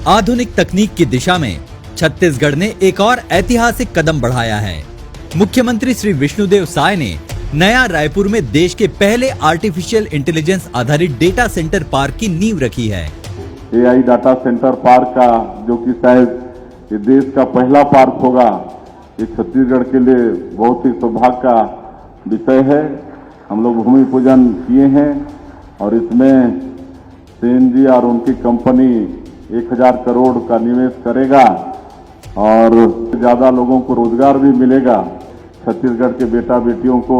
आधुनिक तकनीक की दिशा में छत्तीसगढ़ ने एक और ऐतिहासिक कदम बढ़ाया है। मुख्यमंत्री श्री विष्णुदेव साय ने नया रायपुर में देश के पहले आर्टिफिशियल इंटेलिजेंस आधारित डेटा सेंटर पार्क की नींव रखी है। AI डाटा सेंटर पार्क का जो कि शायद ये देश का पहला पार्क होगा, ये छत्तीसगढ़ के लिए बहुत ही सौभाग्य का विषय है। हम लोग भूमि पूजन किए हैं और इसमें सेन जी और उनकी कंपनी 1000 करोड़ का निवेश करेगा और ज्यादा लोगों को रोजगार भी मिलेगा। छत्तीसगढ़ के बेटा बेटियों को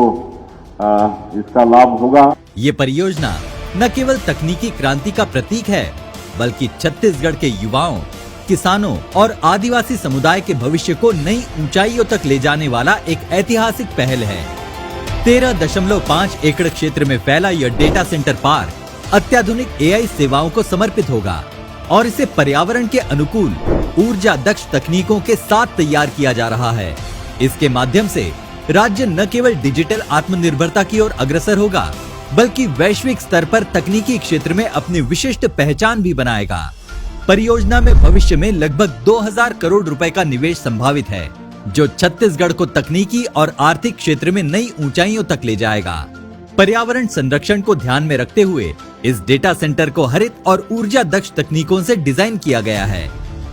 इसका लाभ होगा। ये परियोजना न केवल तकनीकी क्रांति का प्रतीक है, बल्कि छत्तीसगढ़ के युवाओं, किसानों और आदिवासी समुदाय के भविष्य को नई ऊंचाइयों तक ले जाने वाला एक ऐतिहासिक पहल है। 13.5 एकड़ क्षेत्र में फैला यह डेटा सेंटर पार्क अत्याधुनिक AI सेवाओं को समर्पित होगा और इसे पर्यावरण के अनुकूल ऊर्जा दक्ष तकनीकों के साथ तैयार किया जा रहा है। इसके माध्यम से राज्य न केवल डिजिटल आत्मनिर्भरता की ओर अग्रसर होगा, बल्कि वैश्विक स्तर पर तकनीकी क्षेत्र में अपनी विशिष्ट पहचान भी बनाएगा। परियोजना में भविष्य में लगभग 2000 करोड़ रुपए का निवेश संभावित है, जो छत्तीसगढ़ को तकनीकी और आर्थिक क्षेत्र में नई ऊंचाइयों तक ले जाएगा। पर्यावरण संरक्षण को ध्यान में रखते हुए इस डेटा सेंटर को हरित और ऊर्जा दक्ष तकनीकों से डिजाइन किया गया है।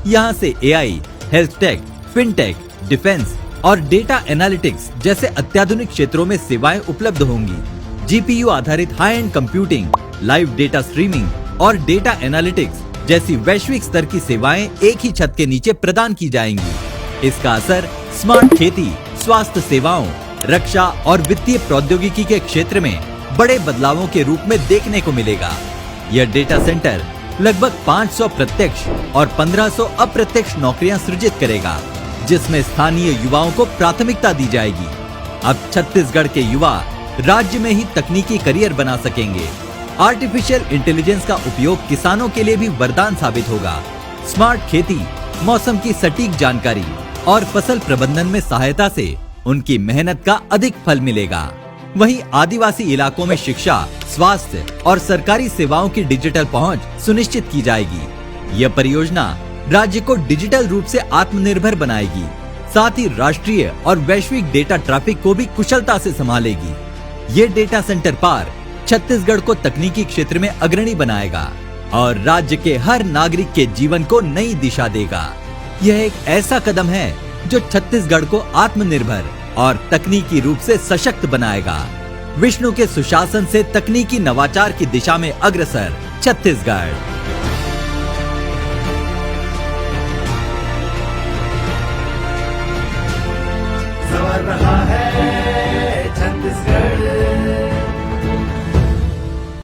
यहाँ से AI, health take, fintech, defence और डेटा एनालिटिक्स जैसे अत्याधुनिक क्षेत्रों में सेवाएं उपलब्ध होंगी। GPU आधारित high and computing, live data streaming और डेटा एनालिटिक्स जैसी वैश्विक स्तर की सेवाएं एक ही छत के नीचे प्रदान की जाएंगी। इसका असर स्मार्ट खेती, स्वास्थ्य सेवाओं, रक्षा और वित्तीय प्रौद्योगिकी के क्षेत्र में बड़े बदलावों के रूप में देखने को मिलेगा। यह डेटा सेंटर लगभग 500 प्रत्यक्ष और 1500 अप्रत्यक्ष नौकरियां सृजित करेगा, जिसमें स्थानीय युवाओं को प्राथमिकता दी जाएगी। अब छत्तीसगढ़ के युवा राज्य में ही तकनीकी करियर बना सकेंगे। आर्टिफिशियल इंटेलिजेंस का उपयोग किसानों के लिए भी वरदान साबित होगा। स्मार्ट खेती, मौसम की सटीक जानकारी और फसल प्रबंधन में सहायता से उनकी मेहनत का अधिक फल मिलेगा। वहीं आदिवासी इलाकों में शिक्षा, स्वास्थ्य और सरकारी सेवाओं की डिजिटल पहुंच सुनिश्चित की जाएगी। यह परियोजना राज्य को डिजिटल रूप से आत्मनिर्भर बनाएगी, साथ ही राष्ट्रीय और वैश्विक डेटा ट्रैफिक को भी कुशलता से संभालेगी। ये डेटा सेंटर पार्क छत्तीसगढ़ को तकनीकी क्षेत्र में अग्रणी बनाएगा और राज्य के हर नागरिक के जीवन को नई दिशा देगा। यह एक ऐसा कदम है जो छत्तीसगढ़ को आत्मनिर्भर और तकनीकी रूप से सशक्त बनाएगा। विष्णु के सुशासन से तकनीकी नवाचार की दिशा में अग्रसर छत्तीसगढ़।